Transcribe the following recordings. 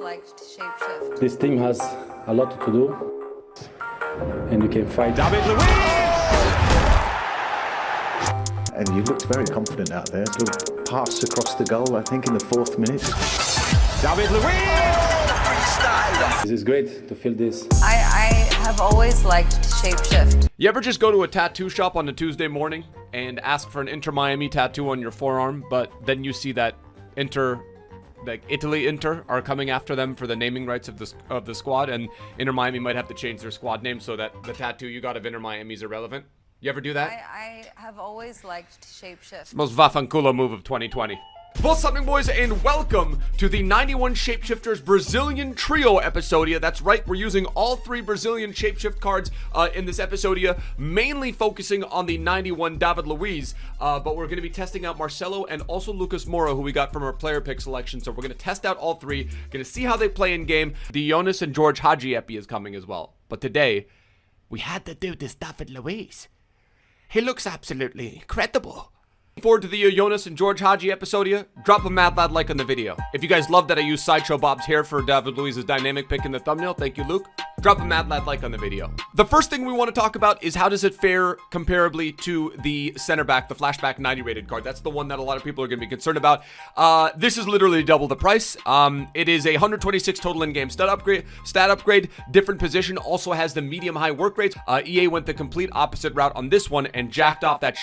liked SHAPESHIFTER. This team has a lot to do, and you can fight. David Luiz! And you looked very confident out there. Little pass across the goal, I think, in the 4th minute. David Luiz! This is great to feel this. I have always liked SHAPESHIFT. You ever just go to a tattoo shop on a Tuesday morning and ask for an Inter Miami tattoo on your forearm, but then you see that Italy Inter are coming after them for the naming rights of the squad, and Inter Miami might have to change their squad name so that the tattoo you got of Inter Miami is irrelevant? You ever do that? I have always liked SHAPESHIFT. Most Vafanculo move of 2020. What's happening, boys, and welcome to the 91 Shapeshifters Brazilian Trio episodia. That's right, we're using all 3 Brazilian Shapeshift cards in this episodia, mainly focusing on the 91 David Luiz, but we're going to be testing out Marcelo and also Lucas Moura, who we got from our player pick selection. So we're going to test out all 3, going to see how they play in game. The Jonas and George Hagi epi is coming as well. But today, we had to do this David Luiz. He looks absolutely incredible. Forward to the Jonas and George Hagi episodia. Drop a mad lad like on the video. If you guys love that I use Sideshow Bob's hair for David Luiz's dynamic pick in the thumbnail, thank you, Luke. Drop a mad lad like on the video. The first thing we want to talk about is how does it fare comparably to the center back, the flashback 90 rated card. That's the one that a lot of people are going to be concerned about. This is literally double the price. It is a 126 total in-game stat upgrade. Different position, also has the medium high work rates. EA went the complete opposite route on this one and jacked off that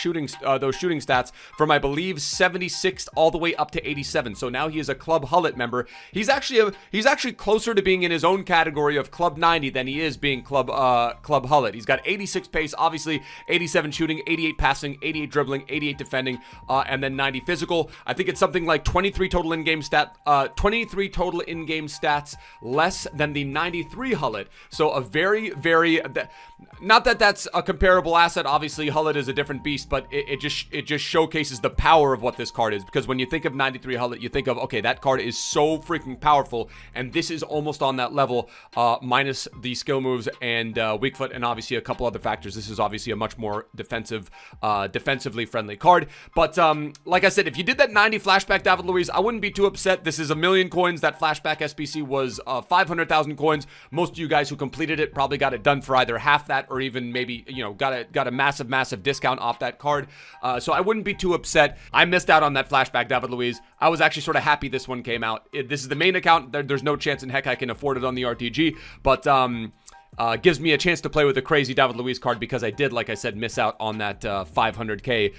those shooting stats from, I believe, 76 all the way up to 87. So now he is a Club Hullet member. He's actually closer to being in his own category of Club 90 than he is being Club Hullet. He's got 86 pace, obviously 87 shooting, 88 passing, 88 dribbling, 88 defending, and then 90 physical. I think it's something like 23 total in-game stats less than the 93 Hullet. So a very, very, not that that's a comparable asset. Obviously, Hullet is a different beast, but it just showcases the power of what this card is. Because when you think of 93 Hullet, you think of, okay, that card is so freaking powerful, and this is almost on that level, minus the skill moves and weak foot, and obviously a couple other factors. This is obviously a much more defensively friendly card. But like I said, if you did that 90 flashback David Luiz, I wouldn't be too upset. This is 1,000,000 coins. That flashback SBC was 500,000 coins. Most of you guys who completed it probably got it done for either half that or even maybe, you know, got a massive discount off that card. So I wouldn't be too upset. I missed out on that flashback David Luiz. I was actually sort of happy this one came out. This is the main account. There's no chance in heck I can afford it on the RTG, but gives me a chance to play with a crazy David Luiz card because I did, like I said, miss out on that 500k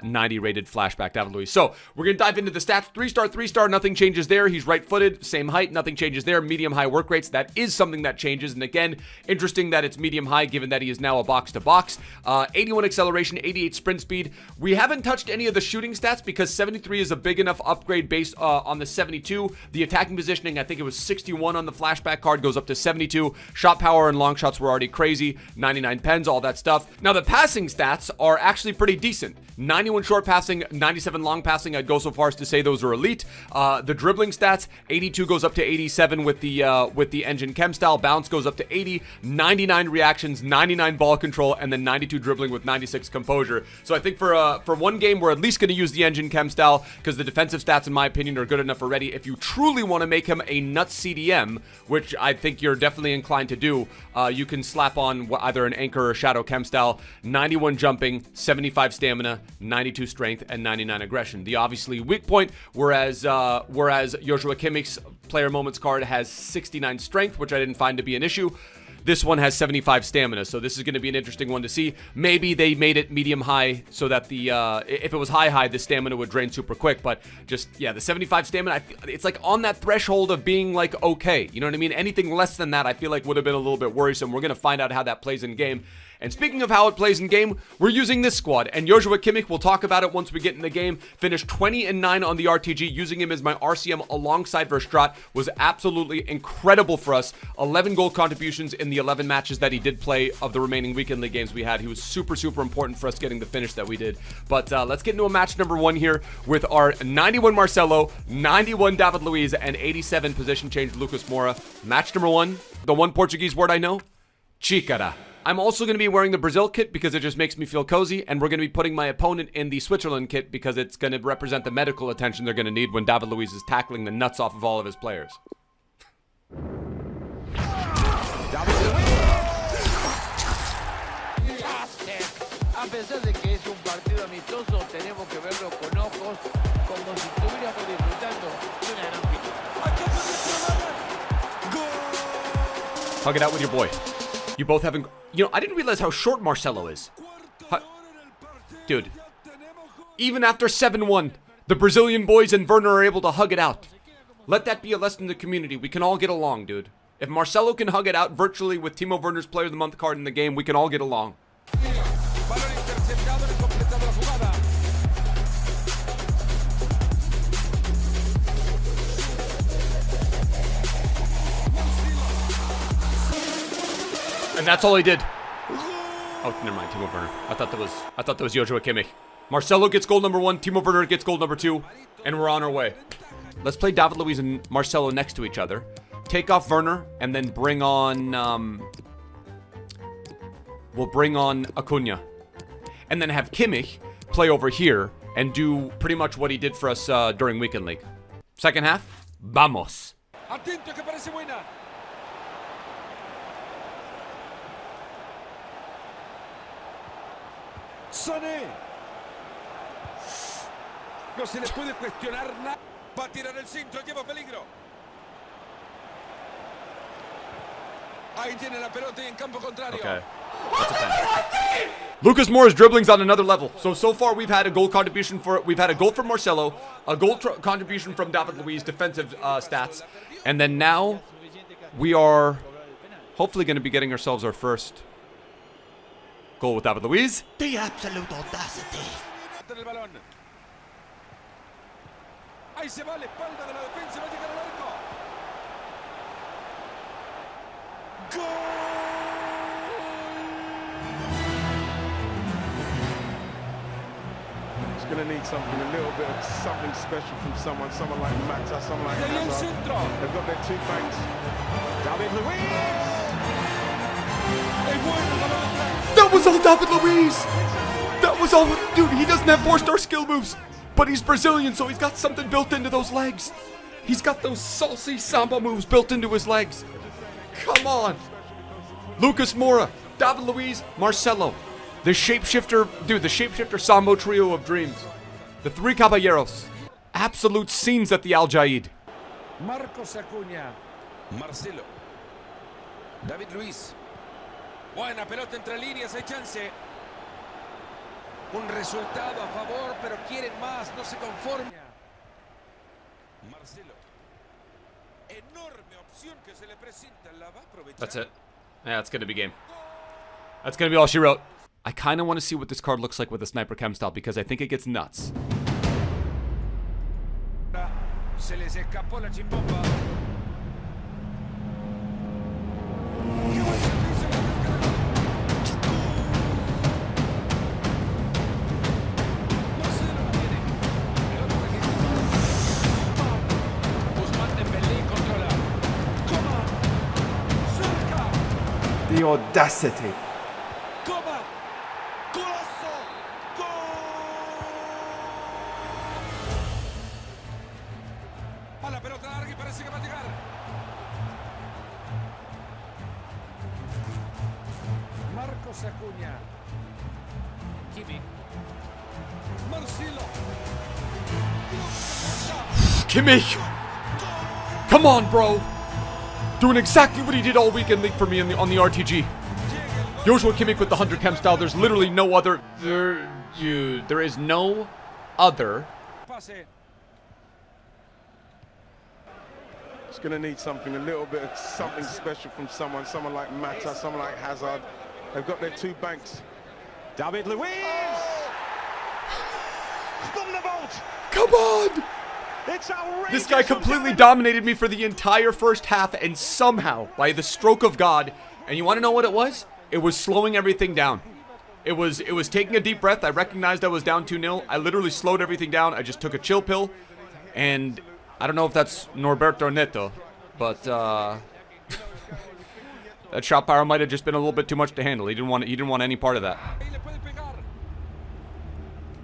90 rated flashback David Luiz. So we're going to dive into the stats. 3-star, nothing changes there. He's right-footed, same height, nothing changes there. Medium high work rates, that is something that changes. And again, interesting that it's medium high given that he is now a box-to-box. 81 acceleration, 88 sprint speed. We haven't touched any of the shooting stats because 73 is a big enough upgrade based on the 72. The attacking positioning, I think it was 61 on the flashback card, goes up to 72. Shot power and long shots were already crazy. 99 pens, all that stuff. Now the passing stats are actually pretty decent. 91 short passing, 97 long passing. I'd go so far as to say those are elite. The dribbling stats, 82 goes up to 87 with the engine chem style. Bounce goes up to 80. 99 reactions, 99 ball control, and then 92 dribbling with 96 composure. So I think for one game, we're at least going to use the engine chem style because the defensive stats, in my opinion, are good enough already. If you truly want to make him a nuts CDM, which I think you're definitely inclined to do, you can slap on either an anchor or shadow chem style. 91 jumping, 75 stamina, 92 strength, and 99 aggression. The obviously weak point, whereas Joshua Kimmich's player moments card has 69 strength, which I didn't find to be an issue. This one has 75 stamina, so this is going to be an interesting one to see. Maybe they made it medium high so that the if it was high, the stamina would drain super quick. But just, yeah, the 75 stamina, it's like on that threshold of being like okay. You know what I mean? Anything less than that, I feel like would have been a little bit worrisome. We're going to find out how that plays in game. And speaking of how it plays in game, we're using this squad. And Joshua Kimmich, we'll talk about it once we get in the game. Finished 20-9 on the RTG. Using him as my RCM alongside Verstraat was absolutely incredible for us. 11 goal contributions in the 11 matches that he did play of the remaining weekend league games we had. He was super important for us getting the finish that we did. But let's get into a match number 1 here with our 91 Marcelo, 91 David Luiz, and 87 position change Lucas Moura. Match number 1, the one Portuguese word I know, Chicara. I'm also going to be wearing the Brazil kit because it just makes me feel cozy, and we're going to be putting my opponent in the Switzerland kit because it's going to represent the medical attention they're going to need when David Luiz is tackling the nuts off of all of his players. David Luiz. A pesar de que es un partido amistoso, tenemos que verlo con ojos como si estuviéramos disfrutando de una gran final. Hug it out with your boy. You both haven't... You know, I didn't realize how short Marcelo is. Dude. Even after 7-1, the Brazilian boys and Werner are able to hug it out. Let that be a lesson to the community. We can all get along, dude. If Marcelo can hug it out virtually with Timo Werner's Player of the Month card in the game, we can all get along. Balón interceptado, no completado la jugada. And that's all he did. Oh, never mind, Timo Werner. I thought that was Joshua Kimmich. Marcelo gets goal number 1, Timo Werner gets goal number 2, and we're on our way. Let's play David Luiz and Marcelo next to each other. Take off Werner, and then bring on, we'll bring on Acuna. And then have Kimmich play over here and do pretty much what he did for us during Weekend League. Second half, vamos. Atento que parece buena. Sané. No se le puede cuestionar nada. Va a tirar el cinto, lleva peligro. Ahí tiene la pelota y en campo contrario. Okay. That's a pen. Lucas Moura's dribbling's on another level. So far we've had a goal contribution we've had a goal from Marcelo, a goal contribution from David Luiz, defensive stats, and then now we are hopefully going to be getting ourselves our first goal with David Luiz. The absolute audacity. El balón. Ahí se va a la espalda de la defensa, va a llegar al arco. It's going to need something, a little bit of something special from someone like Mata, someone like Y ahí el Hazard. centro. They've got their 2 banks. David Luiz. Es bueno, balón atrás. That was all David Luiz. That was all. Dude, he doesn't have 4-star skill moves, but he's Brazilian, so he's got something built into those legs. He's got those salty samba moves built into his legs. Come on. Lucas Moura, David Luiz, Marcelo. The shapeshifter, dude, the shapeshifter Sambo trio of dreams. The 3 caballeros. Absolute scenes at the Al Jaid. Marcos Acuna. Marcelo. David Luiz. Buena pelota entre líneas, hay chance. Un resultado a favor, pero quieren más, no se conforman. Marcelo. Enorme opción que se le presenta, la va a aprovechar. That's it. Yeah, that's gonna be game. That's gonna be all she wrote. I kind of want to see what this card looks like with the sniper chem style because I think it gets nuts. Se les escapó la chimbomba. The audacity. Toma. Golazo. Gol. A la pelota larga y parece que va a llegar. Marcos Acuna. Kimmich. Marcelo. Kimmich! Come on, bro! Doing exactly what he did all weekend league for me on the RTG. Joshua Kimmich with the 100 chem style. There's literally no other. There is no other. Pase. It's going to need something, a little bit of something special from someone like Mata, someone like Hazard. They've got their 2 banks. David Luiz. From the vault. Come on! It's outrageous. This guy completely dominated me for the entire first half, and somehow, by the stroke of God, and you want to know what it was? It was slowing everything down. It was taking a deep breath. I recognized I was down 2-0. I literally slowed everything down. I just took a chill pill, and I don't know if that's Norberto Neto, but that shot power might have just been a little bit too much to handle. He didn't want any part of that.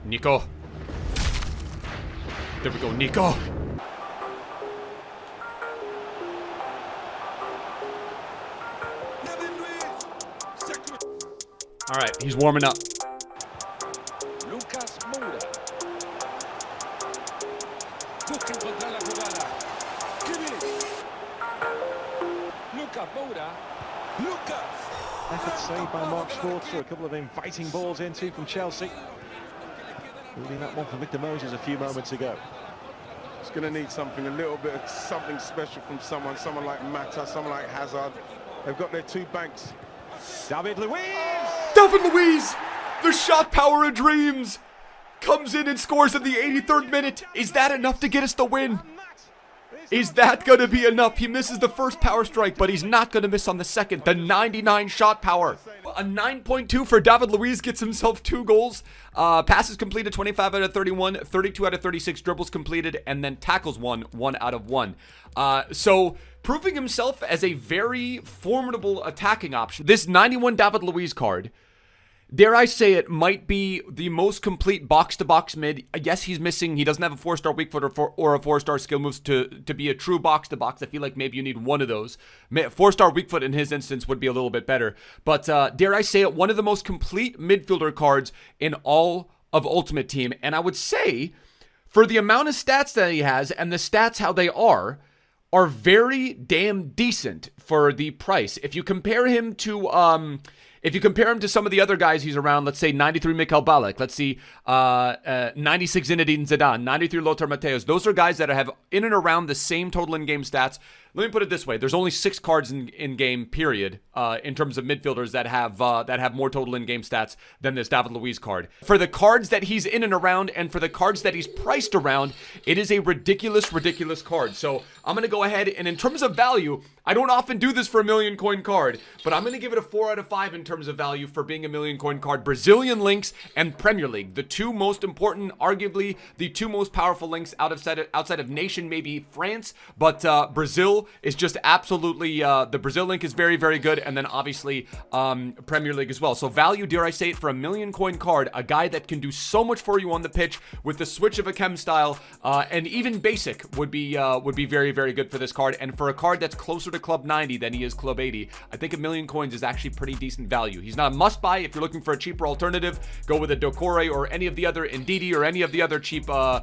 Nico. There we go, Nico. All right, he's warming up. Lucas Moura. Busca encontrar la jugada. Kimmich. Lucas Moura. Lucas. Effort saved by Mark Schwartz through a couple of inviting balls into from Chelsea. Leading that one from Victor Moses a few moments ago. It's going to need something, a little bit of something special from someone like Mata, someone like Hazard. They've got their two banks. David Luiz! David Luiz, the shot power of dreams, comes in and scores in the 83rd minute. Is that enough to get us the win? Is that going to be enough? He misses the first power strike, but he's not going to miss on the second. The 99 shot power. A 9.2 for David Luiz gets himself 2 goals. Passes completed 25 out of 31, 32 out of 36 dribbles completed, and then tackles 1 out of 1. So proving himself as a very formidable attacking option. This 91 David Luiz card, dare I say it, might be the most complete box-to-box mid. Yes, he's missing. He doesn't have a 4-star weak foot or a 4-star skill moves to be a true box-to-box. I feel like maybe you need one of those. 4-star weak foot in his instance would be a little bit better. But dare I say it, one of the most complete midfielder cards in all of Ultimate Team. And I would say, for the amount of stats that he has and the stats how they are very damn decent for the price. If you compare him to some of the other guys he's around, let's say 93 Mikhail Ballack, let's see 96 Zinedine Zidane, 93 Lothar Matthäus, those are guys that have in and around the same total in-game stats. Let me put it this way. There's only 6 cards in game, period, in terms of midfielders that have more total in-game stats than this David Luiz card. For the cards that he's in and around and for the cards that he's priced around, it is a ridiculous, ridiculous card. So I'm going to go ahead and in terms of value, I don't often do this for a million coin card, but I'm going to give it a 4 out of 5 in terms of value for being a million coin card. Brazilian links and Premier League, the 2 most important, arguably the 2 most powerful links outside of nation, maybe France, but Brazil is just absolutely, the Brazil link is very, very good, and then obviously Premier League as well. So value, dare I say it, for a million coin card, a guy that can do so much for you on the pitch with the switch of a chem style, and even basic would be very, very good for this card. And for a card that's closer to Club 90 than he is Club 80, I think a million coins is actually pretty decent value. He's not a must-buy. If you're looking for a cheaper alternative, go with a Dokore or any of the other Ndidi or any of the other cheaper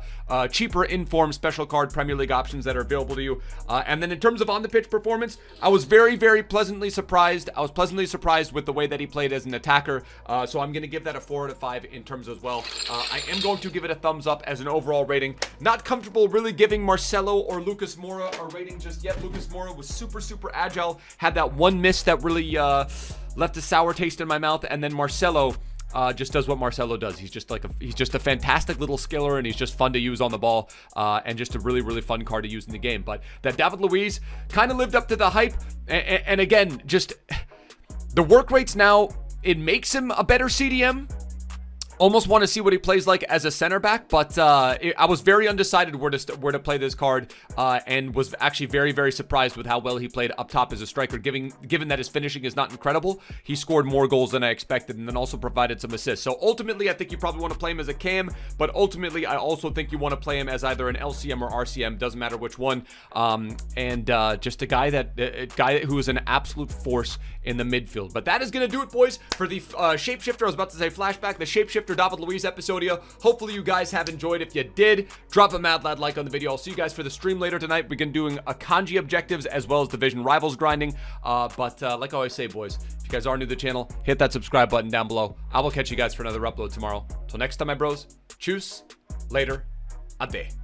in-form special card Premier League options that are available to you. And then in terms of on-the-pitch performance, I was very, very pleasantly surprised. I was pleasantly surprised with the way that he played as an attacker. So I'm going to give that a 4 out of 5 in terms as well. I am going to give it a thumbs up as an overall rating. Not comfortable really giving Marcelo or Lucas Moura a rating just yet. Lucas Moura was super, super agile. Had that one miss that really left a sour taste in my mouth. And then Marcelo just does what Marcelo does. He's just a fantastic little skiller, and he's just fun to use on the ball, and just a really, really fun card to use in the game. But that David Luiz kind of lived up to the hype, and again, just the work rates now, it makes him a better CDM. Almost want to see what he plays like as a center back, but I was very undecided where to play this card, and was actually very, very surprised with how well he played up top as a striker. Given that his finishing is not incredible, he scored more goals than I expected, and then also provided some assists. So ultimately, I think you probably want to play him as a cam, but ultimately, I also think you want to play him as either an LCM or RCM. Doesn't matter which one. And just a guy who is an absolute force in the midfield. But that is going to do it, boys, for the Shapeshifter. I was about to say flashback, the Shapeshifter David Luiz episode here. Hopefully you guys have enjoyed. If you did, drop a mad lad like on the video. I'll see you guys for the stream later tonight. We're going to be doing a kanji objectives as well as division rivals grinding. But like I always say, boys, if you guys are new to the channel, hit that subscribe button down below. I will catch you guys for another upload tomorrow. Till next time, my bros. Tschüss. Later. Ade.